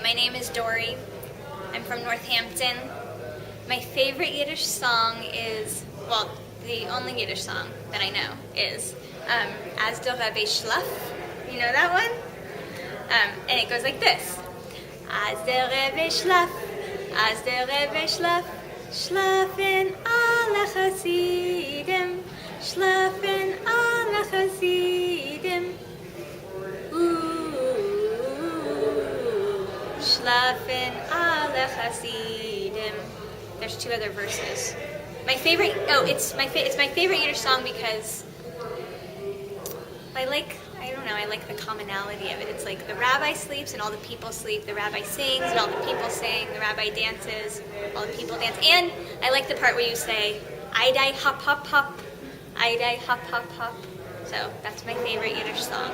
My name is Dori. I'm from Northampton. My favorite Yiddish song is, well, the only Yiddish song that I know is As der Rebe Schlaf. You know that one? And it goes like this. As der Rebe Schlaf, as der Rebe Schlaf, schlafen alle Chassidim, schlafen alle Chassidim. Schlafen alle Chassidim. There's two other verses. My favorite. It's my favorite Yiddish song because I like the commonality of it. It's like the rabbi sleeps and all the people sleep. The rabbi sings and all the people sing. The rabbi dances, all the people dance. And I like the part where you say, "Idai hop hop hop, Idai hop hop hop." So that's my favorite Yiddish song.